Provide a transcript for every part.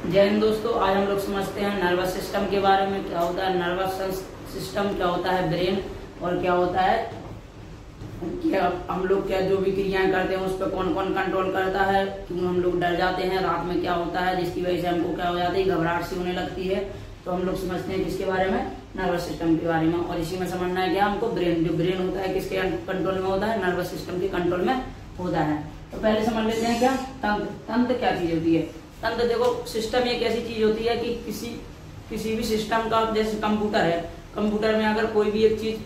जय हिंद दोस्तों। आज हम लोग समझते हैं नर्वस सिस्टम के बारे में। क्या होता है नर्वस सिस्टम, क्या होता है ब्रेन, और क्या होता है क्या हम लोग क्या जो भी क्रियाएं करते हैं उस पर कौन कौन कंट्रोल करता है, क्यों हम लोग डर जाते हैं रात में, क्या होता है जिसकी वजह से हमको क्या हो जाती है, घबराहट सी होने लगती है। तो हम लोग समझते हैं किसके बारे में, नर्वस सिस्टम के बारे में। और इसी में समझना है क्या हमको, ब्रेन। जो ब्रेन होता है किसके कंट्रोल में होता है, नर्वस सिस्टम के कंट्रोल में होता है। तो पहले समझ लेते हैं क्या तंत्र। तंत्र क्या चीज होती है। तंत्र देखो, सिस्टम एक ऐसी चीज होती है कि किसी भी सिस्टम का, जैसे कंप्यूटर है, कंप्यूटर में अगर कोई भी एक चीज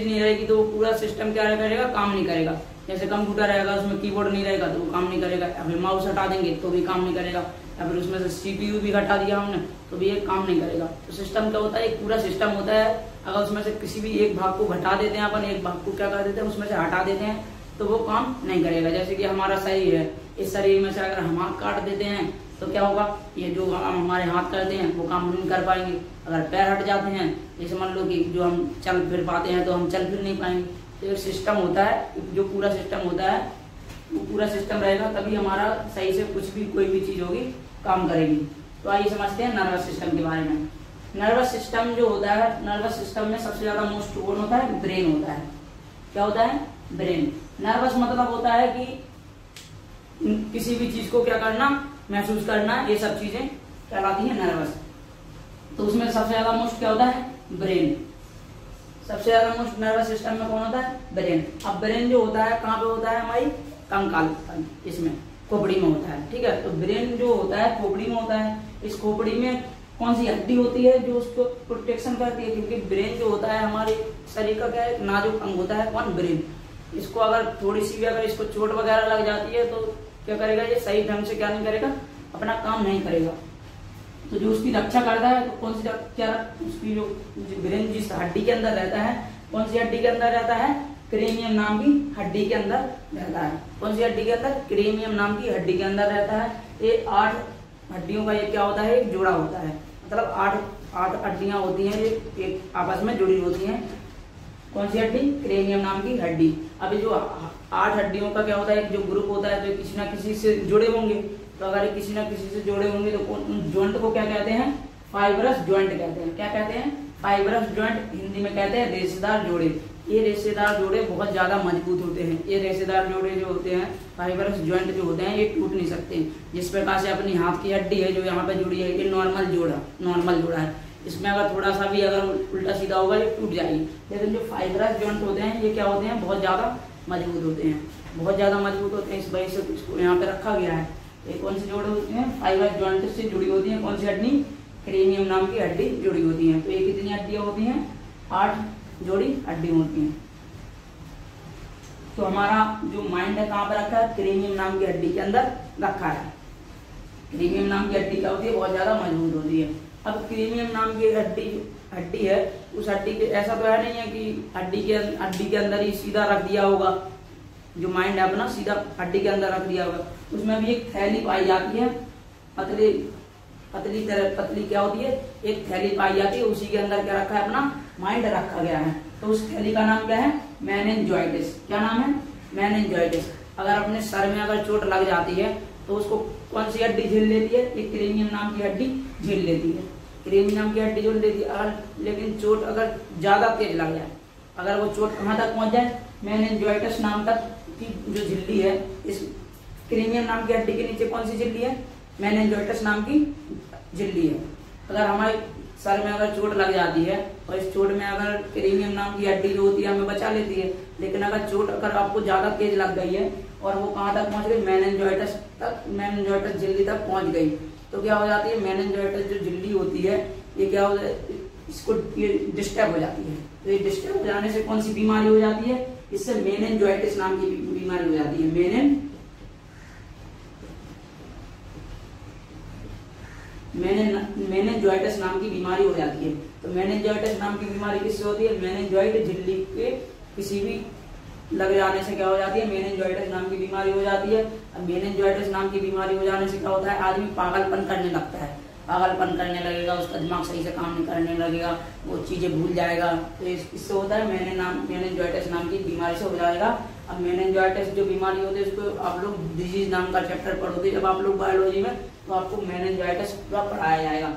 नहीं रहेगी तो वो पूरा सिस्टम क्या करेगा, काम नहीं करेगा। जैसे कंप्यूटर रहेगा उसमें कीबोर्ड नहीं रहेगा तो वो काम नहीं करेगा, या फिर माउस हटा देंगे तो भी काम नहीं करेगा, या फिर उसमें से सीपीयू भी हटा दिया हमने तो भी ये काम नहीं करेगा। तो सिस्टम क्या होता है, एक पूरा सिस्टम होता है। अगर उसमें से किसी भी एक भाग को घटा देते हैं अपन, एक भाग को क्या कर देते हैं उसमें से हटा देते हैं तो वो काम नहीं करेगा। जैसे कि हमारा शरीर है, इस शरीर में से अगर हम हाथ काट देते हैं तो क्या होगा, ये जो हम हमारे हाथ करते हैं वो काम हम नहीं कर पाएंगे। अगर पैर हट जाते हैं, जैसे मान लो कि जो हम चल फिर पाते हैं तो हम चल फिर नहीं पाएंगे। तो एक सिस्टम होता है, जो पूरा सिस्टम होता है वो पूरा सिस्टम रहेगा तभी हमारा सही से कुछ भी कोई भी चीज होगी काम करेगी। तो आइए समझते हैं नर्वस सिस्टम के बारे में। नर्वस सिस्टम जो होता है, नर्वस सिस्टम में सबसे ज्यादा मोस्ट कौन होता है, ब्रेन होता है। क्या होता है, ब्रेन। नर्वस मतलब होता है कि किसी भी चीज को क्या करना, महसूस करना, ये सब चीजें कहलाती है नर्वस। तो उसमें सबसे ज्यादा मोस्ट क्या होता है, ब्रेन। सबसे ज्यादा मोस्ट नर्वस सिस्टम में कौन होता है, ब्रेन। अब ब्रेन जो होता है कहाँ पे होता है, हमारी कंकाल, इसमें खोपड़ी में होता है। ठीक है, तो ब्रेन जो होता है खोपड़ी में होता है। इस खोपड़ी में कौन सी हड्डी होती है जो उसको प्रोटेक्शन करती है, क्योंकि ब्रेन जो होता है हमारे शरीर का क्या है, नाजुक अंग होता है। कौन, ब्रेन। इसको अगर थोड़ी सी भी अगर इसको चोट वगैरह लग जाती है तो क्या करेगा, ये सही ढंग से क्या नहीं करेगा, अपना काम नहीं करेगा। तो जो उसकी रक्षा करता है, तो कौन सी क्या उसकी जो ब्रेन जिस हड्डी के अंदर रहता है, कौन सी हड्डी के अंदर रहता है, क्रेनियम नाम की हड्डी के अंदर रहता है। कौन सी हड्डी के अंदर, क्रेनियम नाम की हड्डी के अंदर रहता है। ये 8 हड्डियों का ये क्या होता है, एक जोड़ा होता है। मतलब 8 हड्डियां होती हैं, ये एक आपस में जुड़ी होती हैं। कौन सी हड्डी, क्रेनियम नाम की हड्डी। अभी जो 8 हड्डियों का क्या होता है, एक जो ग्रुप होता है तो किसी ना किसी से जुड़े होंगे। तो अगर किसी ना किसी से जुड़े होंगे तो उन जॉइंट को क्या कहते हैं, फाइब्रस जॉइंट कहते हैं। क्या कहते हैं, फाइब्रस जॉइंट। हिंदी में कहते हैं रेशेदार जोड़े। ये रेशेदार जोड़े बहुत ज्यादा मजबूत होते हैं। ये रेशेदार जोड़े जो होते हैं, फाइब्रस जॉइंट जो होते हैं, ये टूट नहीं सकते। जिस प्रकार से अपनी हाथ की हड्डी है जो यहाँ पे जुड़ी है, ये नॉर्मल जोड़ा है। इसमें अगर थोड़ा सा भी अगर उल्टा सीधा होगा ये टूट जाएगी। लेकिन जो फाइब्रस जॉइंट होते हैं ये क्या होते हैं, बहुत ज्यादा मजबूत होते हैं, बहुत ज्यादा मजबूत होते हैं। इस वजह से इसको यहाँ पे रखा गया है। ये कौन सी जोड़ होती है, फाइब्रस जॉइंट से जुड़ी होती है। कौन सी हड्डी, क्रेनियम नाम की हड्डी जुड़ी होती है। तो ये कितनी हड्डियां होती हैं, 8 जोड़ी हड्डी होती हैं। तो हमारा जो माइंड है कहाँ पर रखा है, क्रेनियम नाम की हड्डी के अंदर रखा है। क्रेनियम नाम की हड्डी क्या होती है, बहुत ज्यादा मजबूत होती है। अब क्रेनियम नाम की हड्डी है, उस हड्डी के ऐसा तो है नहीं है कि हड्डी के अंदर ही सीधा रख दिया होगा। जो माइंड है अपना सीधा हड्डी के अंदर रख दिया होगा। उसमें भी एक थैली पाई जाती है, पतली क्या होती है, एक थैली पाई जाती है। उसी के अंदर क्या रखा है, अपना माइंड रखा गया है। तो उस थैली का नाम क्या है, मेनिंजाइटिस। क्या नाम है, मेनिंजाइटिस। अगर अपने सर में अगर चोट लग जाती है तो उसको कौन सी हड्डी झेल लेती है, एक क्रेनियम नाम की हड्डी झेल लेती है। क्रेनियम नाम की हड्डी झेल लेती है। अगर लेकिन चोट अगर ज्यादा तेज लग जाए, अगर वो चोट कहाँ तक पहुंच जाए, मेनिंजाइटिस नाम तक की जो झिल्ली है, इस क्रेनियम नाम की हड्डी के नीचे कौन सी झिल्ली है, मेनिंजाइटिस नाम की झिल्ली है। अगर हमारे सर में अगर चोट लग जाती है और इस चोट में अगर क्रेनियम नाम की हड्डी जो होती है हमें बचा लेती है, लेकिन अगर चोट अगर आपको ज्यादा तेज लग गई है और वो कहाँ तक पहुंच गई, मेनिंजाइटिस झिल्ली तक पहुंच गई, तो क्या हो जाती है, मेनिंजाइटिस जो झिल्ली होती है ये क्या हो, इसको ये डिस्टर्ब हो जाती है। तो ये डिस्टर्ब हो जाने से कौन सी बीमारी हो जाती है, इससे मेनिंजाइटिस नाम की बीमारी हो जाती है। मेनिंजाइटिस नाम की बीमारी हो जाती है। तो मेनिंजाइटिस नाम की बीमारी किससे होती है, मेनिंजाइट झिल्ली के किसी भी लग जाने से क्या हो जाती है, मेनिंजाइटिस नाम की बीमारी हो जाती है। अब मेनिंजाइटिस नाम की बीमारी हो जाने से क्या होता है, आदमी पागलपन करने लगता है। पागलपन करने लगेगा, उसका दिमाग सही से काम नहीं करने लगेगा, वो चीजें भूल जाएगा। तो इससे होता है मेनिंजाइटिस नाम की बीमारी से हो जाएगा। अब मेनिंजाइटिस जो बीमारी होती है उसको आप लोग डिजीज नाम का चैप्टर पढ़ोगे जब आप लोग बायोलॉजी में, तो आपको मेनिंजाइटिस पूरा पढ़ाया जाएगा।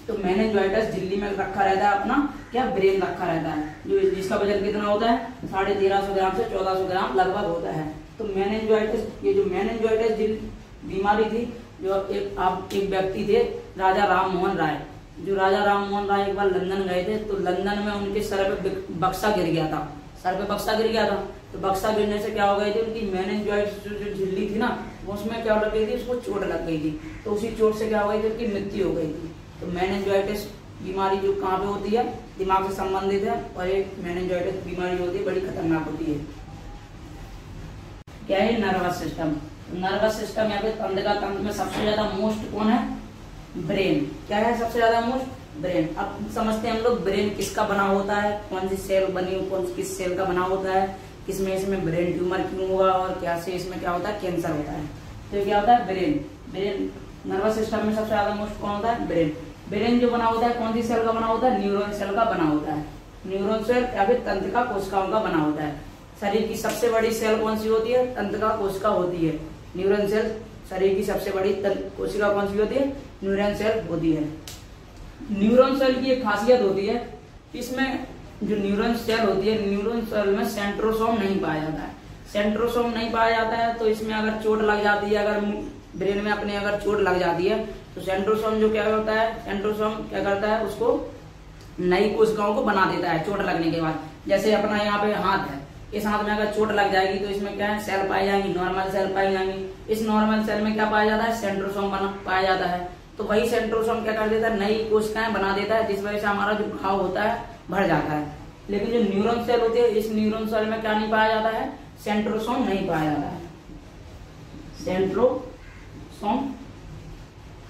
तो मेनिंजाइटिस झिल्ली में रखा रहता है अपना क्या ब्रेन रखा रहता है, जो जिसका वजन कितना होता है 1350 ग्राम से 1400 ग्राम लगभग होता है। तो मेनिंजाइटिस, ये जो मेनिंजाइटिस बीमारी थी, जो एक व्यक्ति थे राजा राम मोहन राय। जो राजा राम मोहन राय एक बार लंदन गए थे, तो लंदन में उनके सर पे बक्सा गिर गया था, सर पे बक्सा गिर गया था। तो बक्सा गिरने से क्या हो गई थी, उनकी मेनिंजाइटिस जो झिल्ली थी ना, उसमें क्या लग गई थी, उसको चोट लग गई थी। तो उसी चोट से क्या हो गई थी, उनकी मृत्यु हो गई थी। तो मेनिंजाइटिस बीमारी जो कहाँ पे होती है, दिमाग से संबंधित है, और एक मेनिंजाइटिस बीमारी होती है बड़ी खतरनाक होती है। क्या है, नर्वस सिस्टम। नर्वस सिस्टम या फिर तंत्रिका तंत्र में सबसे ज्यादा मोस्ट कौन है, ब्रेन। क्या है सबसे ज्यादा मोस्ट, ब्रेन। अब समझते हैं हम लोग ब्रेन किसका बना होता है, कौन सी सेल बनी, किस सेल का बना होता है, किसमें इसमें ब्रेन ट्यूमर क्यों होगा, और क्या से इसमें क्या होता है, कैंसर होता है। तो क्या होता है, ब्रेन। ब्रेन नर्वस सिस्टम में सबसे ज्यादा मोस्ट कौन होता है, ब्रेन। ब्रेन जो बना होता है कौन सी सेल का बना होता है, न्यूरॉन सेल का बना होता है। न्यूरॉन सेल या फिर तंत्रिका कोशिकाओं का बना होता है। शरीर की सबसे बड़ी सेल कौन सी होती है, तंत्रिका कोशिका होती है। न्यूरॉन सेल शरीर की सबसे बड़ी कोशिका कौन सी होती है, न्यूरॉन सेल होती है। न्यूरॉन सेल की एक खासियत होती है, इसमें जो न्यूरॉन सेल होती है, न्यूरॉन सेल में सेंट्रोसोम नहीं पाया जाता है। सेंट्रोसोम नहीं पाया जाता है, तो इसमें अगर चोट लग जाती है, अगर ब्रेन में अपने अगर चोट लग जाती है, तो सेंट्रोसोम जो क्या होता है, सेंट्रोसोम क्या करता है, उसको नई कोशिकाओं को बना देता है चोट लगने के बाद। जैसे अपना यहाँ पे हाथ है, इस हाथ में अगर चोट लग जाएगी तो इसमें क्या है, सेल पाई जाएंगी, नॉर्मल सेल पाई जाएंगी। इस नॉर्मल सेल में क्या पाया जाता है, सेंट्रोसोम पाया जाता है। तो वही सेंट्रोसोम क्या कर देता है, नई कोशिकाएं बना देता है, जिस वजह से हमारा जो घाव होता है भर जाता है। लेकिन जो न्यूरॉन सेल होती है, इस न्यूरॉन सेल में क्या नहीं पाया जाता है, सेंट्रोसोम नहीं पाया जाता है, सेंट्रोसोम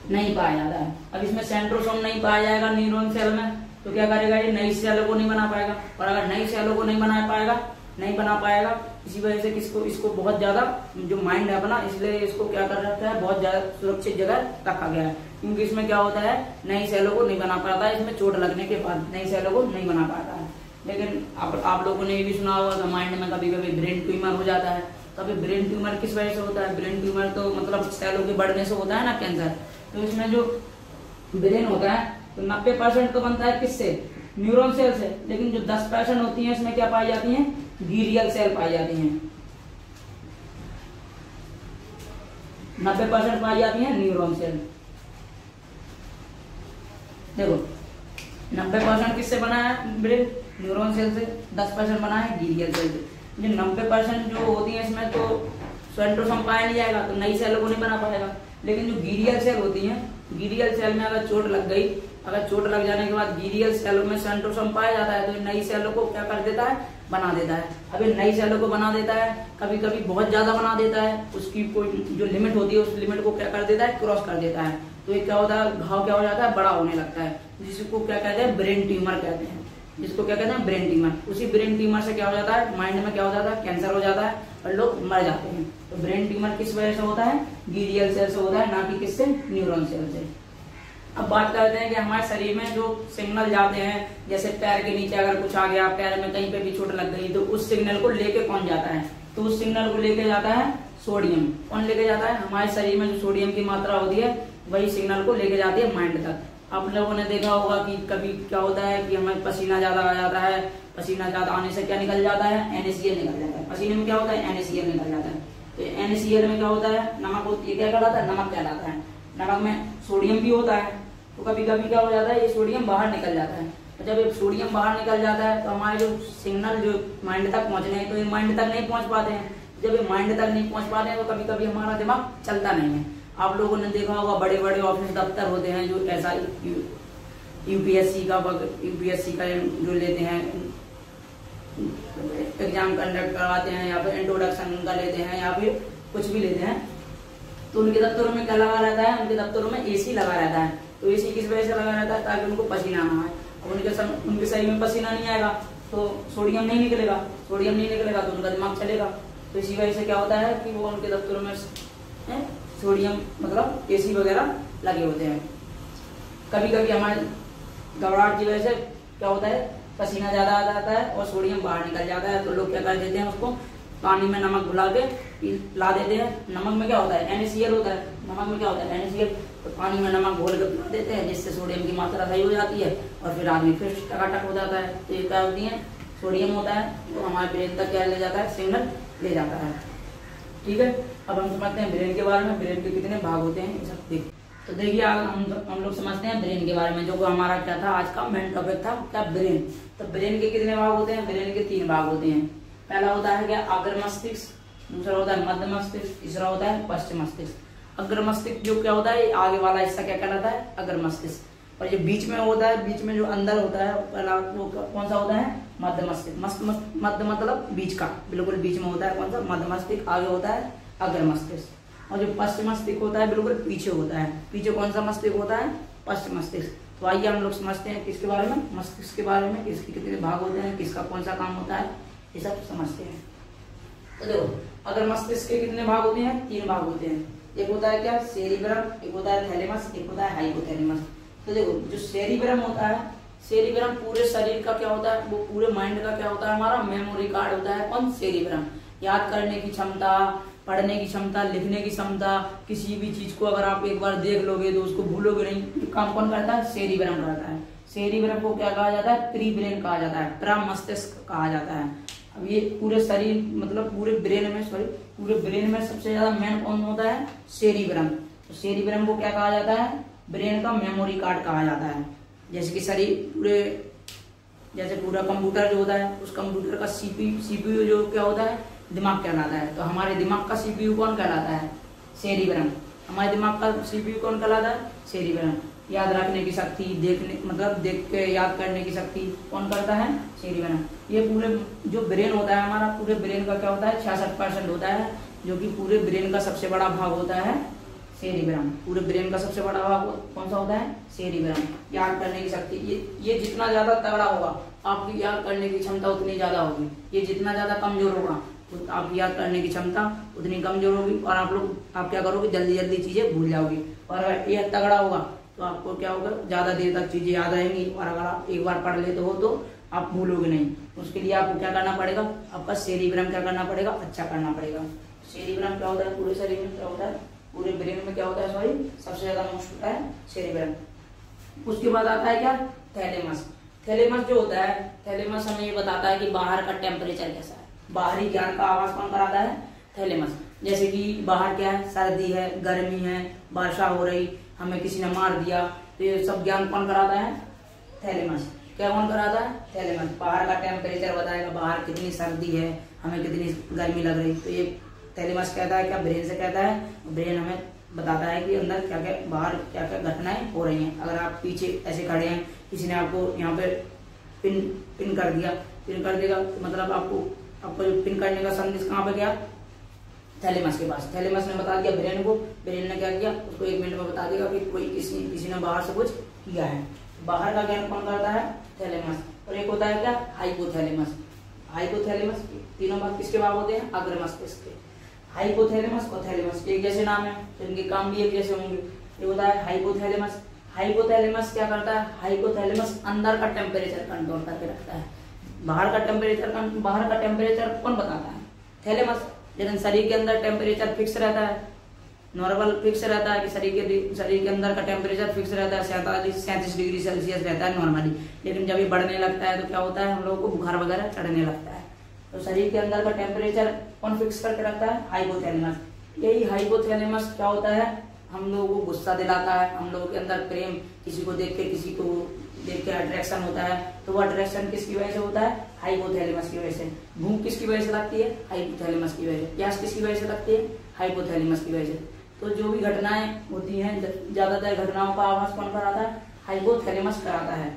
नहीं पाया जाता है। अब इसमें सेंट्रोसोम नहीं पाया जाएगा न्यूरॉन सेल में, तो क्या करेगा, ये नई सेलों को नहीं बना पाएगा। और अगर नई सेलों को नहीं बना पाएगा, इसी वजह से इसको बहुत ज्यादा जो माइंड है अपना, इसलिए इसको क्या कर रखा है, बहुत ज्यादा सुरक्षित जगह रखा गया है। क्योंकि इसमें क्या होता है, नई सेलों को नहीं बना पाता है, इसमें चोट लगने के बाद नई सेलों को नहीं बना पाता है। लेकिन आप लोगों ने ये भी सुना होगा कि माइंड में कभी कभी ब्रेन ट्यूमर हो जाता है। तो अभी ब्रेन ट्यूमर किस वजह से होता है, ब्रेन ट्यूमर तो मतलब सेलों के बढ़ने से होता है ना, कैंसर। तो इसमें जो ब्रेन होता है तो 90% तो बनता है किससे, न्यूरॉन सेल से। लेकिन जो 10% होती है इसमें क्या पाई जाती है, ग्लियल सेल पाई जाती हैं। 90% पाई जाती है न्यूरॉन सेल। देखो 90% किससे बना है ब्रेन, न्यूरॉन सेल से। 10% बना है ग्लियल सेल से। जो 90% जो होती है इसमें तो सेंट्रोसोम पाया नहीं जाएगा, तो नई सेलों को नहीं बना पाएगा। लेकिन जो ग्लियल सेल होती है, ग्लियल सेल में अगर चोट लग गई, अगर चोट लग जाने के बाद ग्लियल सेलों में सेंट्रोसोम पाया जाता है, तो नई सेलों को क्या कर देता है, बना देता है। अभी नई सेलों को बना देता है, कभी कभी बहुत ज्यादा बना देता है, उसकी कोई जो लिमिट होती है उस लिमिट को क्या कर देता है, क्रॉस कर देता है। तो ये क्या होता है, घाव क्या हो जाता है, बड़ा होने लगता है, जिसको क्या कहते हैं, ब्रेन ट्यूमर कहते हैं। जिसको क्या कहते हैं, ब्रेन ट्यूमर। उसी ब्रेन ट्यूमर से क्या हो जाता है, माइंड में क्या हो जाता है, कैंसर हो जाता है और लोग मर जाते हैं। तो ब्रेन ट्यूमर किस वजह से होता है, ग्लियल सेल से होता है, ना कि किससे, न्यूरॉन सेल से। अब बात करते हैं कि हमारे शरीर में जो सिग्नल जाते हैं, जैसे पैर के नीचे अगर कुछ आ गया, पैर में कहीं पे भी चोट लग गई, तो उस सिग्नल को लेके कौन जाता है, तो उस सिग्नल को लेके जाता है सोडियम। कौन लेके जाता है, हमारे शरीर में जो सोडियम की मात्रा होती है वही सिग्नल को लेके जाती है माइंड तक। आप लोगों ने देखा होगा कि कभी क्या होता है कि हमें पसीना ज्यादा आ जाता है, पसीना ज्यादा आने से क्या निकल जाता है, NaCl निकल जाता है। पसीने में क्या होता है, NaCl निकल जाता है। तो NaCl में क्या होता है, नमक होती है, क्या कहलाता है, नमक कहलाता है। नमक में सोडियम भी होता है, तो कभी कभी क्या हो जाता है, ये सोडियम बाहर निकल जाता है। तो जब ये सोडियम बाहर निकल जाता है तो हमारे जो सिग्नल जो माइंड तक पहुंचने हैं, तो ये माइंड तक नहीं पहुंच पाते हैं। जब ये माइंड तक नहीं पहुंच पाते हैं तो कभी कभी हमारा दिमाग चलता नहीं है। आप लोगों ने देखा होगा बड़े बड़े ऑफिस दफ्तर होते हैं जो ऐसा यूपीएससी का जो लेते हैं, एग्जाम कंडक्ट करवाते हैं, या फिर इंट्रोडक्शन का लेते हैं, या फिर कुछ भी लेते हैं, तो उनके दफ्तरों में क्या लगा रहता है, उनके दफ्तरों में AC लगा रहता है। तो AC किस वजह से लगा रहता है, ताकि उनको पसीना ना आए। अब उनके शरीर में पसीना नहीं आएगा तो सोडियम नहीं निकलेगा, सोडियम नहीं निकलेगा तो उनका दिमाग चलेगा। तो इसी वजह से क्या होता है कि वो उनके दफ्तरों में सोडियम मतलब AC वगैरह लगे होते हैं। कभी कभी हमारे घबराहट की वजह से क्या होता है, पसीना ज्यादा आ जाता है और सोडियम बाहर निकल जाता है, तो लोग क्या कर देते हैं, उसको पानी में नमक घुला के ला देते हैं। नमक में क्या होता है, NaCl होता है, नमक में क्या होता है, NaCl, तो पानी में नमक घोल के पिला देते हैं, जिससे सोडियम की मात्रा सही हो जाती है और फिर आदमी फिर टकाटक हो जाता है। तो ये क्या होती है, सोडियम होता है, तो हमारे ब्रेन तक क्या ले जाता है, सिग्नल ले जाता है। ठीक है, अब हम समझते हैं ब्रेन के बारे में, ब्रेन के कितने भाग होते हैं ये सब देखिए। तो देखिए हम लोग समझते हैं ब्रेन के बारे में, जो हमारा क्या था आज का मेन टॉपिक था, क्या, ब्रेन। तो ब्रेन के कितने भाग होते हैं, ब्रेन के 3 भाग होते हैं। पहला होता है क्या, अग्र मस्तिष्क, दूसरा होता है मध्य मस्तिष्क, तीसरा होता है पश्चिम मस्तिष्क। अग्र मस्तिष्क जो क्या होता है, आगे वाला हिस्सा क्या कहलाता है, अग्र मस्तिष्क, और जो बीच में होता है, बीच में जो अंदर होता है पहला वो कौन सा होता है, मध्य मस्तिष्क। मध्य मतलब बीच का, बिल्कुल बीच में होता है कौन सा, मध्य मस्तिष्क, आगे होता है अग्र मस्तिष्क। और जो पश्चिम मस्तिष्क होता है बिल्कुल पीछे होता है, पीछे कौन सा मस्तिष्क होता है, पश्चिम मस्तिष्क। तो आइए हम लोग समझते हैं किसके बारे में, मस्तिष्क के बारे में, किसके कितने भाग होते हैं, किसका कौन सा काम होता है, ये सब समझते हैं। तो देखो, अगर मस्तिष्क के कितने भाग होते हैं, 3 भाग होते हैं। एक होता है क्या, सेरिब्रम, एक होता है थैलेमस, एक होता है हाइपोथैलेमस। तो देखो, जो सेरिब्रम होता है, सेरिब्रम पूरे शरीर का क्या होता है, वो पूरे माइंड का क्या होता है, हमारा मेमोरी कार्ड होता है। कौन, सेरिब्रम। याद करने की क्षमता, पढ़ने की क्षमता, लिखने की क्षमता, किसी भी चीज को अगर आप एक बार देख लोगे तो उसको भूलोगे नहीं, ये काम कौन करता है, सेरिब्रम करता है। सेरिब्रम को क्या कहा जाता है, प्री ब्रेन कहा जाता है, प्रमस्तिष्क कहा जाता है। अब ये पूरे शरीर मतलब पूरे ब्रेन में सबसे ज्यादा मेन कौन होता है, सेरिब्रम। तो सेरिब्रम को क्या कहा जाता है, ब्रेन का मेमोरी कार्ड कहा जाता है। जैसे कि शरीर जैसे पूरा कंप्यूटर जो होता है, उस कंप्यूटर का सीपीयू जो क्या होता है, दिमाग कहलाता है। तो हमारे दिमाग का सीपीयू कौन कहलाता है, सेरिब्रम। हमारे दिमाग का सीपीयू कौन कहलाता है, सेरिब्रम। याद रखने की शक्ति, देख के याद करने की शक्ति कौन करता है, सेरिब्रम। ये पूरे जो ब्रेन होता है हमारा, पूरे ब्रेन का क्या होता है, 66% होता है, जो कि पूरे ब्रेन का सबसे बड़ा भाग होता है सेरिब्रम। पूरे ब्रेन का सबसे बड़ा भाग कौन सा होता है, सेरिब्रम। याद करने की शक्ति, ये जितना ज्यादा तगड़ा होगा, आपकी याद करने की क्षमता उतनी ज्यादा होगी। ये जितना ज्यादा कमजोर होगा, तो आपकी याद करने की क्षमता उतनी कमजोर होगी, और आप क्या करोगे, जल्दी जल्दी चीजें भूल जाओगे। और अगर ये तगड़ा होगा तो आपको क्या होगा, ज्यादा देर तक चीजें याद रहेंगी, और अगर आप एक बार पढ़ लेते हो तो आप भूलोगे नहीं। उसके लिए आपको क्या करना पड़ेगा, आपका सेरिब्रम क्या करना पड़ेगा, अच्छा करना पड़ेगा। सेरिब्रम क्या होता है, पूरे शरीर में क्या होता है, पूरे ब्रेन में क्या होता है, सॉरी सबसे ज्यादा मोस्ट होता है सेरिब्रम। उसके बाद आता है क्या, थैलेमस। थैलेमस जो होता है, थैलेमस हमें ये बताता है कि बाहर का टेम्परेचर कैसा है। बाहरी ज्ञान का आवाज कौन कराता है, थैलेमस। जैसे कि बाहर क्या है, सर्दी है, गर्मी है, वर्षा हो रही, हमें किसी ने मार दिया, तो ये सब ज्ञान कौन कराता है, थैलेमस। क्या कौन कराता है, थैलेमस। बाहर का टेम्परेचर बताएगा, बाहर कितनी सर्दी है, हमें कितनी गर्मी लग रही, तो ये थैलेमस कहता है, क्या ब्रेन से कहता है। ब्रेन हमें बताता है कि अंदर क्या क्या, बाहर क्या क्या घटनाएं हो रही हैं। अगर आप पीछे ऐसे खड़े हैं, किसी ने आपको यहाँ पे पिन कर दिया, पिन कर देगा, मतलब आपको जो पिन करने का संदेश कहाँ पे गया, थैलेमस के पास। थैलेमस ने बता दिया ब्रेन को, ब्रेन ने क्या किया, उसको 1 मिनट में बता देगा कि कोई किसी ने बाहर से कुछ किया है। बाहर का ज्ञान कौन करता है, थैलेमस। और एक होता है क्या, हाइपोथैलेमस। हाइपोथैलेमस, तीनों भाग किसके भाग होते हैं, अग्र मस्तिष्क के। हाइपोथैलेमस और थैलेमस एक जैसे नाम है, तो इनके काम भी एक जैसे होंगे। ये होता है हाइपोथैलेमस। हाइपोथैलेमस क्या करता है, हाइपोथैलेमस अंदर का टेम्परेचर कंट्रोल करके रखता है। बाहर का टेम्परेचर कौन बताता है, थैलेमस। लेकिन शरीर के अंदर टेम्परेचर फिक्स रहता है, नॉर्मल फिक्स रहता है कि शरीर के अंदर का टेम्परेचर फिक्स रहता है, 37 डिग्री सेल्सियस रहता है नॉर्मली। लेकिन जब ये बढ़ने लगता है तो क्या होता है, हम लोगों को बुखार वगैरह चढ़ने लगता है। तो शरीर के अंदर का टेम्परेचर कौन फिक्स करके रखता है, हाइपोथैलेमस। यही हाइपोथैलेमस क्या होता है, हम लोगों को गुस्सा दिलाता है, हम लोगों के अंदर प्रेम, किसी को देख के अट्रैक्शन होता है, तो वो अट्रैक्शन किसकी वजह से होता है, हाइपोथैलेमस की वजह से। भूख किसकी वजह से लगती है, हाइपोथैलेमस की वजह से। प्यास किसकी वजह से लगती है, हाइपोथैलेमस की वजह से। तो जो भी घटनाएं होती हैं, ज्यादातर घटनाओं का आभास कौन कराता है, हाइपोथैलेमस कराता है।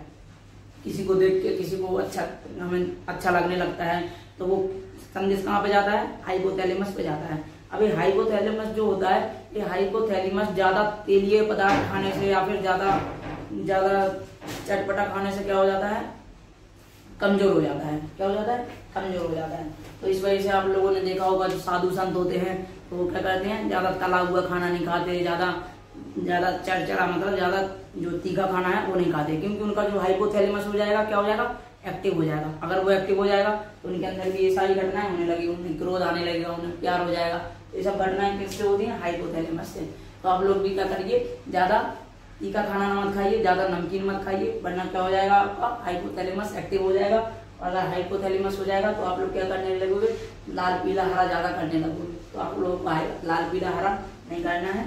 किसी को देख के किसी को हमें अच्छा लगने लगता है, तो वो संदेश कहाँ पे जाता है, हाइपोथैलेमस पे जाता है। अब ये हाइपोथैलेमस जो होता है, ये हाइपोथैलेमस ज्यादा तेलीय पदार्थ खाने से या फिर ज्यादा चटपटा खाने से क्या हो जाता है, कमजोर हो जाता है। क्या हो जाता है, कमजोर हो जाता है। तो इस वजह से आप लोगों ने देखा होगा, जो साधु संत होते हैं तो वो क्या करते हैं, ज्यादा तला हुआ खाना नहीं खाते, ज्यादा ज्यादा चरचरा मतलब ज्यादा जो तीखा खाना है वो नहीं खाते, क्योंकि उनका जो हाइपोथैलेमस हो जाएगा, क्या हो जाएगा, एक्टिव हो जाएगा। अगर वो एक्टिव हो जाएगा तो उनके अंदर भी ये सारी घटनाएं होने लगी, उन्हें क्रोध आने लगेगा, उन्हें प्यार हो जाएगा। तो ये सब घटनाएं किससे होती हैं, हाइपोथैलेमस से। तो आप लोग भी क्या करिए, ज्यादा तीखा खाना मत खाइए, ज्यादा नमकीन मत खाइए, वरना क्या हो जाएगा, आपका हाइपोथैलेमस एक्टिव हो जाएगा। और अगर हाइपोथैलेमस हो जाएगा तो आप लोग क्या करने लगोगे, लाल पीला हरा ज्यादा करने लगोगे। तो आप लोगों को लाल पीला हरा नहीं करना है,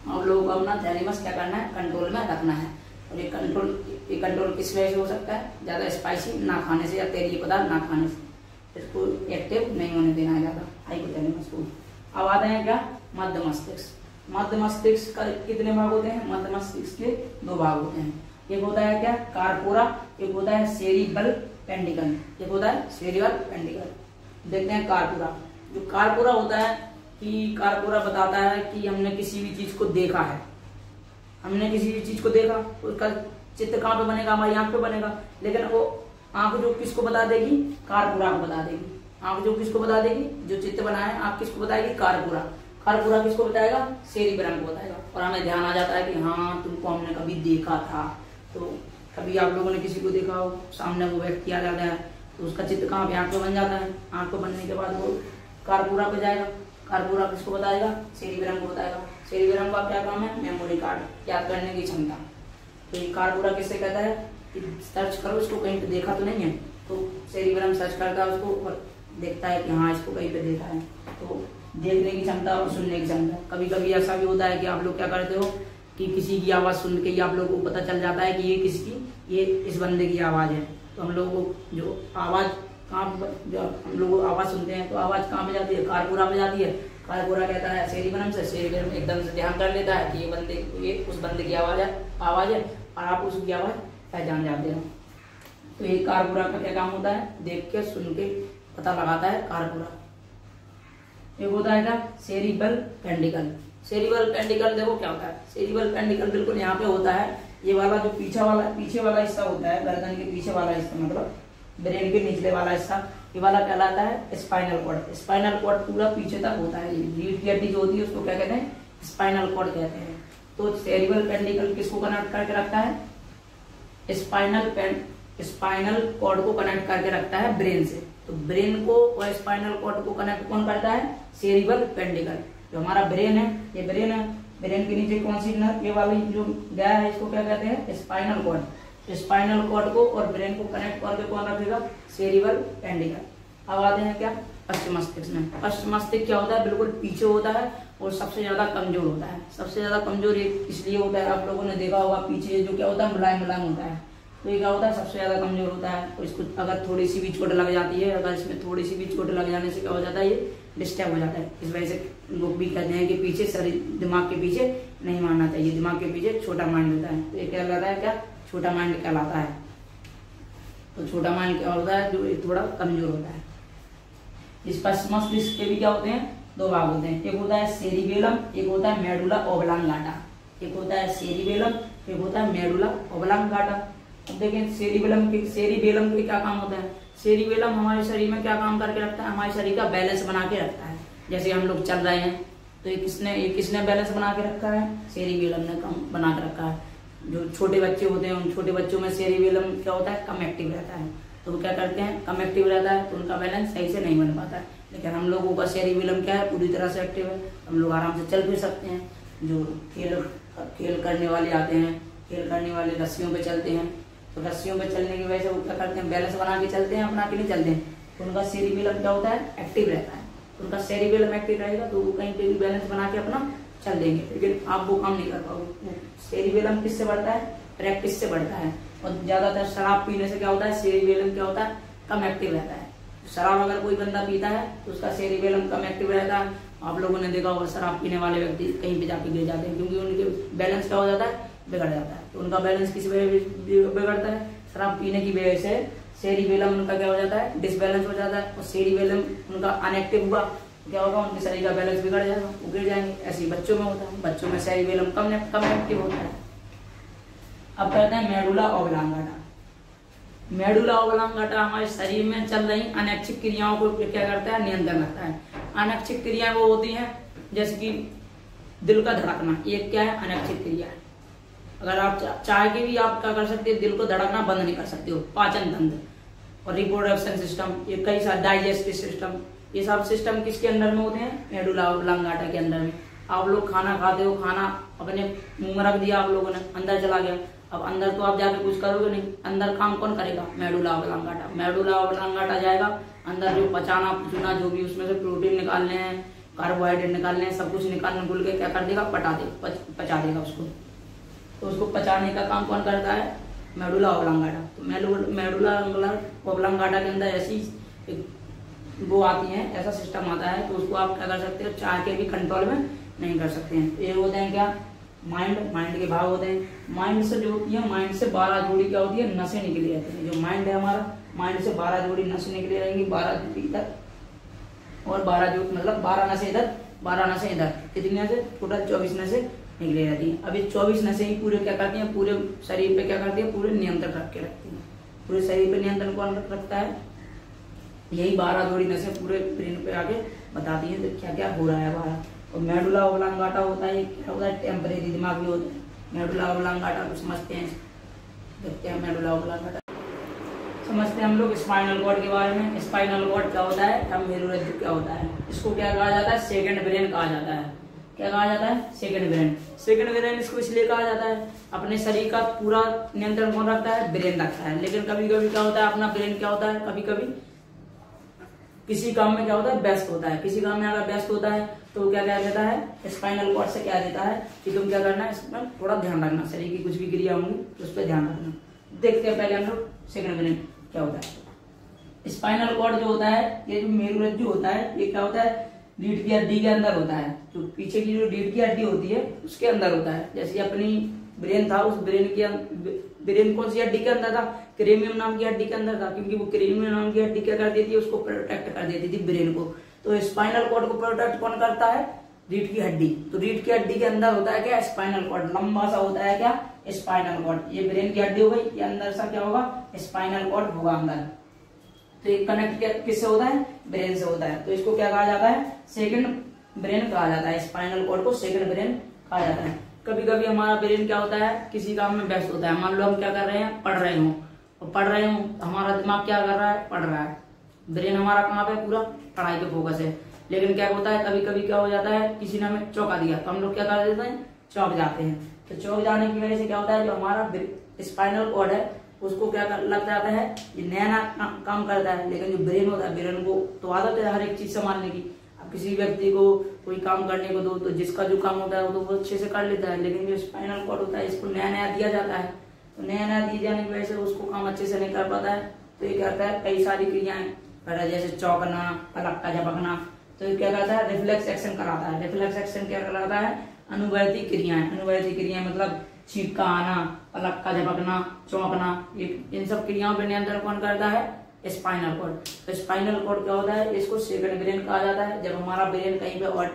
आप लोगों को अपना थैलेमस क्या करना है, कंट्रोल में रखना है। और ये कंट्रोल किस वजह से हो सकता है, ज्यादा स्पाइसी ना खाने से या तेलीय पदार्थ ना खाने से। इसको एक्टिव नहीं होने देना है ज्यादा हाइपोथैलेमस को। अब आते हैं क्या, मध्य मस्तिष्क। मध्य मस्तिष्क का कितने भाग होते हैं, मध्य मस्तिष्क के 2 भाग होते हैं। एक होता है क्या, कार्पोरा, एक होता है सेरिबल पेंडिकल, एक होता है सेरिबल पेंडिकल। देखते हैं कार्पोरा। जो कार्पोरा होता है कि कार्पोरा बताता है कि हमने किसी भी चीज को देखा है, हमने किसी भी चीज को देखा, उसका चित्र कहाँ पे बनेगा, हमारी आंख पे बनेगा। लेकिन वो आंख जो किसको बता देगी, कार्पोरा को बता देगी। आंख जो किसको बता देगी, जो चित्र बना है आंख किसको बताएगी, कार्पोरा। कार्पोरा किसको बताएगा, सेरिब्रम को बताएगा। और हमें ध्यान आ जाता है कि हाँ तुमको हमने कभी देखा था। तो कभी आप लोगों ने किसी को देखा हो, सामने वो व्यक्ति आ जाता है, तो उसका चित्र कहाँ पे, आंख पे बन जाता है। आंख पे बनने के बाद वो कार्पोरा पे जाएगा। कार्पोरा किसको बताएगा, सेरिब्रम को बताएगा। सेरिब्रम का क्या काम है, मेमोरी कार्ड, याद करने की क्षमता। तो ये कार्पोरा किससे कहता है कि सर्च करो इसको, कहीं पे देखा तो नहीं है। तो सेरिब्रम सर्च करता है उसको और देखता है कि हाँ इसको कहीं पे देखा है। तो देखने की क्षमता और सुनने की क्षमता। कभी कभी ऐसा भी होता है कि आप लोग क्या करते हो कि किसी की आवाज सुन के ही आप लोगों को पता चल जाता है कि ये किसकी, ये इस बंदे की आवाज है। तो हम लोगों को जो आवाज जब हम लोग आवाज सुनते हैं तो आवाज कहाँ पे जाती है, कार्पोरा पे जाती है। कार्पोरा कहता है सेरिब्रम से, सेरिब्रम एकदम से ध्यान कर लेता है कि ये उस बंदे की आवाज है और आप उसकी आवाज पहचान जाते हो। तो ये कार्पोरा का क्या काम होता है, देख के सुन के पता लगाता है कार्पोरा। एक होता है क्या, सेरिबल पेंडिकल। सेरिबल पेंडिकल देखो क्या होता है, सेरिबल पेंडिकल बिल्कुल यहाँ पे होता है। ये वाला जो पीछे वाला हिस्सा होता है, गर्दन के पीछे वाला हिस्सा, मतलब ब्रेन के निचले वाला हिस्सा, ये वाला कहलाता है स्पाइनल कॉर्ड। स्पाइनल कॉर्ड पूरा पीछे तक होता है। रीढ़ की हड्डी जो होती है उसको क्या कहते हैं, स्पाइनल कॉर्ड कहते हैं। तो सेरिबल पेंडिकल किसको कनेक्ट करके रखता है, स्पाइनल कॉर्ड को कनेक्ट करके रखता है ब्रेन से। तो ब्रेन को और स्पाइनल कॉर्ड को कनेक्ट कौन करता है, सेरिबल पेंडिकल। जो हमारा ब्रेन है, ये ब्रेन है, ब्रेन के नीचे कौन सी नर्व, ये वाली जो गया है इसको क्या कहते हैं, स्पाइनल कॉर्ड। स्पाइनल कॉर्ड को और ब्रेन को कनेक्ट करके कौन रखेगा, सेरिबल पेंडिकल। अब आते हैं क्या, पश्चिम मस्तिष्क में। पश्चिम मस्तिष्क क्या होता है, बिल्कुल पीछे होता है और सबसे ज्यादा कमजोर होता है। सबसे ज्यादा कमजोर इसलिए होता है, आप लोगों ने देखा होगा पीछे जो क्या होता है, मुलायम होता है। तो ये क्या होता है, सबसे ज्यादा कमजोर होता है। और इसको अगर थोड़ी सी भी चोट लग जाती है, अगर इसमें थोड़ी सी भी चोट लग जाने से क्या हो जाता है, ये डिस्टर्ब हो जाता है। इस वजह से लोग भी कहते हैं कि पीछे शरीर, दिमाग के पीछे नहीं मारना चाहिए, दिमाग के पीछे छोटा माइंड होता है। तो ये क्या कहलाता है, क्या छोटा माइंड कहलाता है। तो छोटा माइंड क्या होता है, जो थोड़ा कमजोर होता है। इस पश्चिम मस्तिष्क के भी क्या होते हैं, 2 भाग होते हैं। एक होता है सेरिबेलम, एक होता है मेडुला ओब्लांगाटा। एक होता है सेरिबेलम, एक होता है मेडुला ओब्लांगाटा। अब देखें सेरिबेलम के क्या काम होता है। सेरिबेलम हमारे शरीर में क्या काम करके रखता है, हमारे शरीर का बैलेंस बना के रखता है। जैसे हम लोग चल रहे हैं तो ये किसने बैलेंस बना के रखा है, सेरिबेलम ने काम बना के रखा है। जो छोटे बच्चे होते हैं, उन छोटे बच्चों में सेरिबेलम क्या होता है, कम एक्टिव रहता है। तो वो क्या करते हैं, कम एक्टिव रहता है तो उनका बैलेंस सही से नहीं बन पाता है। लेकिन हम लोगों का सेरिबेलम क्या है, पूरी तरह से एक्टिव है। हम लोग आराम से चल फिर सकते हैं। जो खेल करने वाले आते हैं, खेल करने वाले रस्सियों पे चलते हैं, तो रस्सियों पे चलने की वजह से वो क्या करते हैं, बैलेंस बना के चलते हैं, अपना के नहीं चलते हैं। तो उनका सेरिबेलम क्या होता है, एक्टिव रहता है। उनका सेरिबेलम एक्टिव रहेगा तो वो कहीं पे भी बैलेंस बना के अपना चल देंगे। लेकिन आप वो काम नहीं कर पाओगे। सेरिबेलम किससे बढ़ता है, प्रैक्टिस से बढ़ता है। और ज्यादातर शराब पीने से क्या होता है, सेरिबेलम क्या होता है, कम एक्टिव रहता है। शराब अगर कोई बंदा पीता है तो उसका सेरिबेलम कम एक्टिव रहता है। आप लोगों ने देखा होगा शराब पीने वाले व्यक्ति कहीं पे जाके गिर जाते हैं, क्योंकि उनके बैलेंस क्या हो जाता है, बिगड़ जाता है। तो उनका बैलेंस किस वजह से बिगड़ता है, शराब पीने की वजह से सेरिबेलम उनका क्या हो जाता है, डिसबैलेंस हो जाता है। और सेरिबेलम उनका अनएक्टिव हुआ, क्या होगा, उनके शरीर का बैलेंस बिगड़ जाएगा, वो गिर जाएंगे। ऐसे ही बच्चों में होता है, बच्चों में सेरिबेलम कम एक्टिव होता है। अब कहते हैं मेडुला ओब्लांगाटा। मेडुला ओब्लांगाटा हमारे शरीर में चल रही अनैच्छिक क्रियाओं को क्या करता है, नियंत्रण रखता है। अनैच्छिक क्रियाएं वो होती हैं जैसे कि दिल का धड़कना, एक क्या है अनैच्छिक क्रिया है। अगर आप चाह के भी आप क्या कर सकते हो, दिल को धड़कना बंद नहीं कर सकते हो। पाचन तंत्र और रिप्रोडक्शन सिस्टम, ये कई सारे डाइजेस्टिव सिस्टम, ये सब सिस्टम किसके अंदर में होते हैं, मेडुला ऑब्लांगाटा के अंदर में। आप लोग खाना खाते हो, खाना अपने मुंह में रख दिया आप लोगों ने, अंदर चला गया, अब अंदर तो आप जाके कुछ करोगे नहीं, अंदर काम कौन करेगा, मेडुला ऑब्लांगाटा। मेडुला ऑब्लांगाटा जाएगा अंदर, जो पचाना पुचना जो भी उसमें से प्रोटीन निकालने हैं, कार्बोहाइड्रेट निकालने हैं, सब कुछ निकालने भूल के क्या कर देगा, पचा देगा उसको। तो उसको पचाने का काम कौन करता है, मेडुला ऑब्लांगाटा। तो मेडुला ऑब्लांगाटा के अंदर ऐसी वो आती है, ऐसा सिस्टम आता है, तो उसको आप क्या कर सकते हो, चाह के भी कंट्रोल में नहीं कर सकते हैं। ये होते हैं क्या, माइंड के भाग होते हैं। माइंड से जो होती है, माइंड से 12 जोड़ी क्या होती है, नसें निकली रहती है। जो माइंड है हमारा, माइंड से 12 जोड़ी नसें निकली रहेंगी, 12 जोड़ी इधर और 12 जो मतलब 12 नसें इधर, 12 नसें इधर, कितनी नसें, टोटल 24 नसें निकली रहती है। अब ये 24 नसें ही पूरे क्या करती हैं, पूरे शरीर पे क्या करती है, पूरे नियंत्रण रख के रखती है। पूरे शरीर पे नियंत्रण कौन रखता है, यही 12 जोड़ी नसें पूरे ब्रेन पे आके बताती हैं तो क्या क्या हो रहा है बाहर। और मेडुला ऑब्लांगाटा होता है, क्या होता है, टेम्परेरी दिमाग भी होता है। मेडुला ऑब्लांगाटा को समझते हैं, देखते हैं मेडुला ऑब्लांगाटा समझते हैं हम लोग। स्पाइनल कॉर्ड के बारे में, स्पाइनल कॉर्ड क्या होता है, अब मेरुरज्जु क्या होता है, इसको क्या कहा जाता है, सेकंड ब्रेन कहा जाता है। क्या कहा जाता है, सेकंड ब्रेन। सेकंड ब्रेन इसको इसलिए कहा जाता है, अपने शरीर का पूरा नियंत्रण कौन रखता है, ब्रेन रखता है। लेकिन कभी कभी क्या होता है, अपना ब्रेन क्या होता है, कभी कभी किसी काम में क्या होता है, व्यस्त होता है। किसी काम में अगर व्यस्त होता है तो क्या कह देता है, स्पाइनल कॉर्ड से क्या देता है कि तुम क्या करना है, इसमें थोड़ा ध्यान रखना, शरीर की कुछ भी क्रिया होंगी तो उस पर ध्यान रखना। देखते हैं पहले हम लोग सेकंड ब्रेन क्या होता है। स्पाइनल कॉर्ड जो होता है, ये जो मेरुरज्जु होता है, ये क्या होता है, रीढ़ की हड्डी के अंदर होता है। जो पीछे की जो रीढ़ की हड्डी होती है उसके अंदर होता है। जैसे अपनी ब्रेन था, उस ब्रेन कौन सी हड्डी के अंदर था, क्रेनियम नाम की हड्डी के अंदर था, क्योंकि वो क्रेनियम नाम की हड्डी क्या कर देती है, उसको प्रोटेक्ट कर देती थी ब्रेन को। तो स्पाइनल कॉर्ड को प्रोटेक्ट कौन करता है, रीढ़ की हड्डी। तो रीढ़ की हड्डी के अंदर होता है क्या, स्पाइनल कॉर्ड, लंबा सा होता है क्या, स्पाइनल कॉर्ड। ये ब्रेन की हड्डी हो गई, ये अंदर सा क्या होगा, स्पाइनल कॉर्ड होगा अंदर। तो ये कनेक्ट किससे होता है, ब्रेन से होता है। तो इसको क्या कहा जाता है, सेकंड ब्रेन कहा जाता है। स्पाइनल कॉर्ड को सेकंड ब्रेन कहा जाता है। कभी कभी हमारा ब्रेन क्या होता है, किसी काम में व्यस्त होता है। मान लो हम क्या कर रहे हैं, पढ़ रहे हो, और पढ़ रहे हो तो हमारा दिमाग क्या कर रहा है, पढ़ रहा है। ब्रेन हमारा कहाँ पे, पूरा पढ़ाई पे फोकस है। लेकिन क्या होता है, कभी कभी क्या हो जाता है, किसी ने हमें चौंका दिया तो हम लोग क्या कर देते हैं, चौंक जाते हैं। तो चौंक जाने की वजह से क्या होता है, जो हमारा स्पाइनल कॉर्ड है उसको क्या लग जाता है, ये नया नया काम करता है। लेकिन जो ब्रेन होता है, ब्रेन को तो आदत है हर एक चीज संभालने की। अब किसी व्यक्ति को कोई काम करने को दो तो जिसका जो काम होता है वो तो वो अच्छे से कर लेता है। लेकिन जो स्पाइनल कॉर्ड होता है, इसको नया नया दिया जाता है, तो नया नया दिए जाने की वजह से उसको काम अच्छे से नहीं कर पाता है। तो ये क्या करता है, कई सारी क्रियाएं करता है, जैसे चौंकना, पलक झपकना। तो ये क्या करता है, रिफ्लेक्स एक्शन कराता है। रिफ्लेक्स एक्शन क्या कराता है, अनुवर्ती क्रियाएं। अनुवर्ती क्रियाएं मतलब छींक का आना, पलक का झपकना, चौंकना, इन सब क्रियाओं पर नियंत्रण कौन करता है, स्पाइनल कॉर्ड। तो स्पाइनल कॉर्ड क्या होता है, इसको सेकंड ब्रेन कहा जाता है। जब हमारा ब्रेन कहीं पे और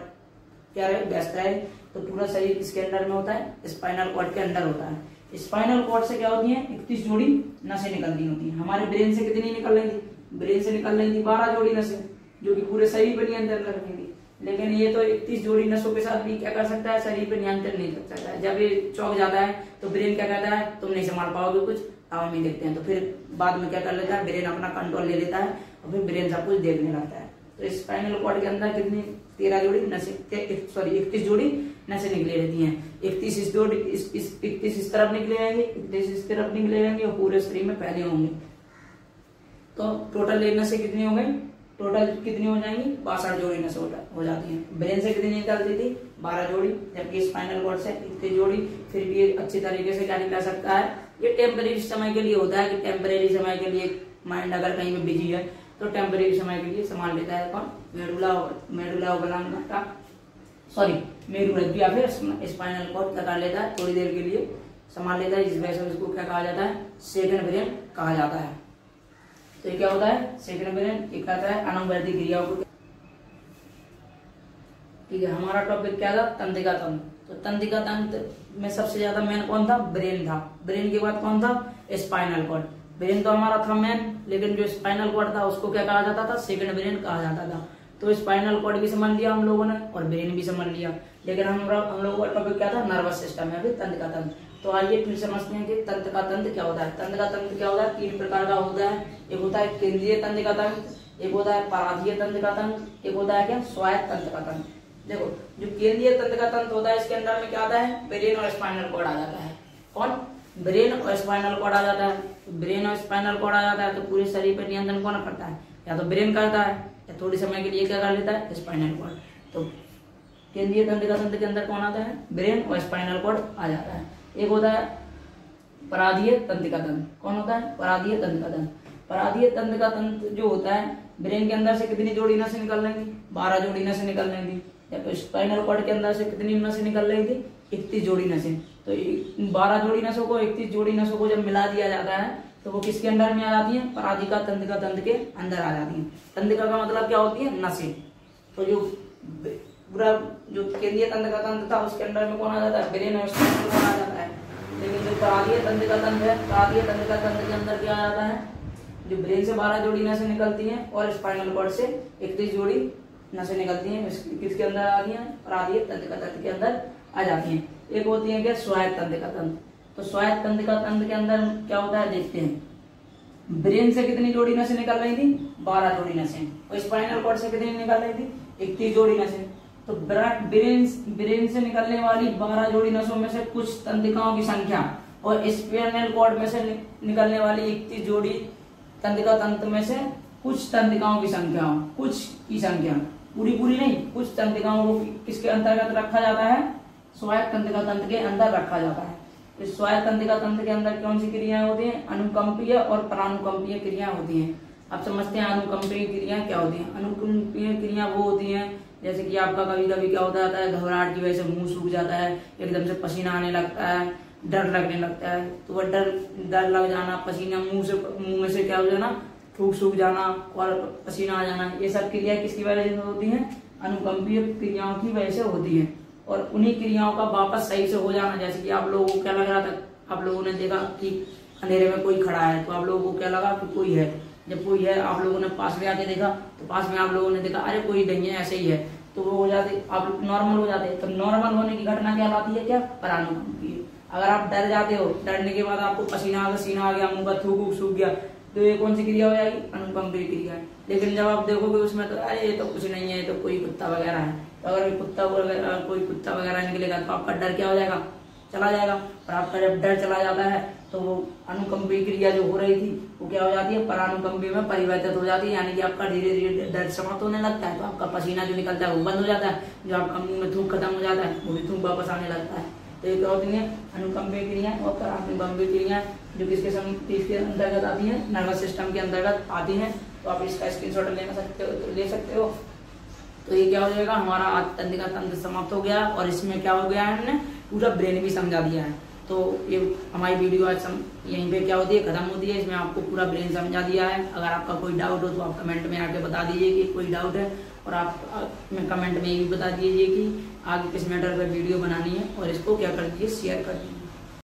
क्या रहे, व्यस्त रहे, तो पूरा शरीर किसके अंदर में होता है, स्पाइनल कॉर्ड के अंदर होता है। स्पाइनल कॉर्ड से क्या होती है, 31 जोड़ी नसें निकलती होती है। हमारे ब्रेन से कितनी निकल रही थी, ब्रेन से निकल रही थी 12 जोड़ी नसें, जो कि पूरे शरीर पर नियंत्रण कर रही थी। लेकिन ये तो 31 जोड़ी नसों के साथ भी क्या कर सकता है, शरीर पे नियंत्रण नहीं कर सकता है। जब ये चौंक जाता है तो ब्रेन क्या कहता है, तुम नहीं संभाल पाओगे कुछ, अब हम ही देखते हैं। तो फिर बाद में क्या कर लेता है, ब्रेन अपना कंट्रोल ले लेता है और फिर ब्रेन सब कुछ देखने लगता है। तो स्पाइनल कॉर्ड के अंदर कितनी 13 जोड़ी नसें, 31 जोड़ी नसें निकली रहती हैं। 31 इस तरफ निकले रहेंगे, 31 इस तरफ निकले रहेंगे और पूरे शरीर में फैले होंगे। तो टोटल नसें कितनी हो गई, टोटल कितनी हो जाएंगी, 62 जोड़ी नसें हो जाती हैं। ब्रेन से कितनी निकलती थी, 12 जोड़ी, जबकि स्पाइनल कॉर्ड से 31 जोड़ी। फिर भी ये अच्छी तरीके से क्या निकल सकता है, ये टेम्परेरी समय के लिए होता है कि टेम्परेरी समय के लिए माइंड अगर कहीं पे बिजी है तो टेम्परेरी समय के लिए संभाल लेता है कौन, मेडुला ऑब्लांगाटा, सॉरी मेरुरज्जु या फिर स्पाइनल कॉर्ड क्या कर लेता है, थोड़ी देर के लिए संभाल लेता है। इस वजह से उसको क्या कहा जाता है, सेकंड ब्रेन कहा जाता है। तो ये क्या होता है, सेकंड ब्रेन, ये कहता है अनुवर्ती क्रियाओं को। ठीक है, हमारा टॉपिक क्या था, तंत्रिका तंत्र। तो तंत्रिका तंत्र में सबसे ज्यादा मेन कौन था, ब्रेन था। ब्रेन के बाद कौन था, स्पाइनल कॉर्ड। ब्रेन तो हमारा था मेन, लेकिन जो स्पाइनल कॉर्ड था उसको क्या कहा जाता था, सेकंड ब्रेन कहा जाता था। तो स्पाइनल कॉर्ड भी समझ लिया हम लोगों ने और ब्रेन भी समझ लिया, लेकिन हम लोगों का टॉपिक क्या था, नर्वस सिस्टम है, तंत्र का तंत्र। तो आइए फिर समझते हैं कि तंत्र का तंत्र क्या होता है। तंत्र का तंत्र क्या होता है, 3 प्रकार का होता है। एक होता है केंद्रीय तंत्र का तंत्र, एक होता है पराधीय तंत्र का तंत्र, एक होता है क्या, स्वायत्त तंत्र का तंत्र। देखो जो केंद्रीय तंत्र का तंत्र होता है इसके अंदर में क्या आता है, ब्रेन और स्पाइनल कॉर्ड आ जाता है। कौन, ब्रेन और स्पाइनल कॉर्ड आ जाता है। ब्रेन और स्पाइनल कॉर्ड आ जाता है तो पूरे शरीर पर नियंत्रण कौन करता है, या तो ब्रेन करता है या थोड़ी समय के लिए क्या कर लेता है, स्पाइनल कॉर्ड। तो केंद्रीय तंत्र का तंत्र के अंदर कौन आता है, ब्रेन और स्पाइनल कॉर्ड आ जाता है। एक होता है पराधीय तंत्र का तंत्र। कौन होता है, पराधीय तंत्र का तंत्र। पराधीय तंत्र का तंत्र जो होता है, ब्रेन के अंदर से कितनी जोड़ी नसें निकल रही थी, 12 जोड़ी नसें निकल रही थी। या तो स्पाइनल कॉर्ड के अंदर से कितनी नसें निकल रही थी, 31 जोड़ी नसें। तो 12 जोड़ी नसों को 31 जोड़ी नसों को जब मिला दिया जाता है तो वो किसके अंदर में आ जाती है, पराधिका तंत्र का तंत्र के अंदर आ जाती है। तंत्रिका का मतलब क्या होती है, नसें। तो जो पूरा जो केंद्रीय तंत्र का तंत्र था उसके अंदर में कौन आ जाता है, ब्रेन और स्पाइनल कॉर्ड आ जाता है। लेकिन जो पराधीय तंत्र का तंत्र है, पराधीय तंत्र का तंत्र के अंदर क्या आ जाता है, जो ब्रेन से 12 जोड़ी नसें निकलती हैं और स्पाइनल कॉर्ड से 31 जोड़ी नसें निकलती हैं, किसके अंदर आती हैं, पराधीय तंत्र का तंत्र के अंदर आ जाती हैं। एक होती है क्या, स्वायत्त तंत्र का तंत्र। तो स्वायत्त तंत्र का तंत्र के अंदर क्या होता है, देखते हैं। ब्रेन से कितनी जोड़ी नसें निकल रही थी, 12 जोड़ी नसें। और स्पाइनल कॉर्ड से कितनी निकल रही थी, 31 जोड़ी नसें। तो ब्रेन से निकलने वाली 12 जोड़ी नसों में से कुछ तंत्रिकाओं की संख्या और स्पाइनल कॉर्ड में से निकलने वाली 31 जोड़ी तंत्रिका तंत्र में से कुछ तंत्रिकाओं की संख्या, कुछ की संख्या, पूरी नहीं, कुछ तंत्रिकाओं को किसके अंतर्गत रखा जाता है, स्वायत्त तंत्रिका तंत्र के अंदर रखा जाता है। इस स्वायत्त तंत्रिका तंत्र के अंदर कौन सी क्रियाएं होती हैं, अनुकंपीय और परानुकंपीय क्रिया होती हैं। अब समझते हैं अनुकंपीय क्रिया क्या होती है। अनुकंपीय क्रिया वो होती है जैसे कि आपका कभी कभी क्या होता है, घबराहट की वजह से मुंह सूख जाता है, एकदम से पसीना आने लगता है, डर लगने लगता है। तो वह डर लग जाना, पसीना मुंह में से क्या हो जाना, थूक सूख जाना और पसीना आ जाना, ये सब क्रिया किसकी वजह से होती है, अनुकंपीय क्रियाओं की वजह से होती है। और उन्हीं क्रियाओं का वापस सही से हो जाना, जैसे कि आप लोगों को क्या लग रहा था, आप लोगों ने देखा कि अंधेरे में कोई खड़ा है तो आप लोगों को क्या लगा कि कोई है। जब कोई है आप लोगों ने पास में आके देखा तो पास में आप लोगों ने देखा अरे कोई नहीं है, ऐसे ही है, तो वो हो जाते, आप नॉर्मल हो जाते। तो नॉर्मल होने की घटना क्या लाती है, क्या, परानुकंपीय। अगर आप डर जाते हो, डरने के बाद आपको पसीना आ गया, मुंह का थूक सूख गया, तो ये कौन सी क्रिया हो जाएगी, अनुकंपीय क्रिया है। लेकिन जब आप देखोगे उसमें तो अरे ये तो कुछ नहीं है, तो कोई कुत्ता वगैरह है, तो अगर कोई कुत्ता वगैरह निकलेगा तो आपका डर क्या हो जाएगा, चला जाएगा। और आपका जब डर चला जाता है तो वो अनुकंपीय क्रिया जो हो रही थी वो क्या हो जाती है, परानुकंपीय में परिवर्तित हो जाती है। यानी कि आपका धीरे धीरे डर समाप्त होने लगता है, तो आपका पसीना जो निकलता है वो बंद हो जाता है, जो आपका मुंह में थूक खत्म हो जाता है वो भी थूक वापस आने लगता है। तो ये क्या होती है, अनुकंपीय क्रिया और परानुकंपीय क्रिया, जो किसके अंतर्गत आती है, नर्वस सिस्टम के अंतर्गत आती है। तो आप इसका स्क्रीनशॉट ले सकते हो। तो ये क्या हो जाएगा, हमारा तंत्रिका तंत्र समाप्त हो गया और इसमें क्या हो गया है, हमने पूरा ब्रेन भी समझा दिया है। तो ये हमारी वीडियो आज यहीं पे क्या होती है, खत्म होती है। इसमें आपको पूरा ब्रेन समझा दिया है। अगर आपका कोई डाउट हो तो आप कमेंट में आके बता दीजिए कि कोई डाउट है, और आप कमेंट में ये भी बता दीजिए कि आगे किस मैटर पर वीडियो बनानी है, और इसको क्या कर दीजिए, शेयर कर दीजिए।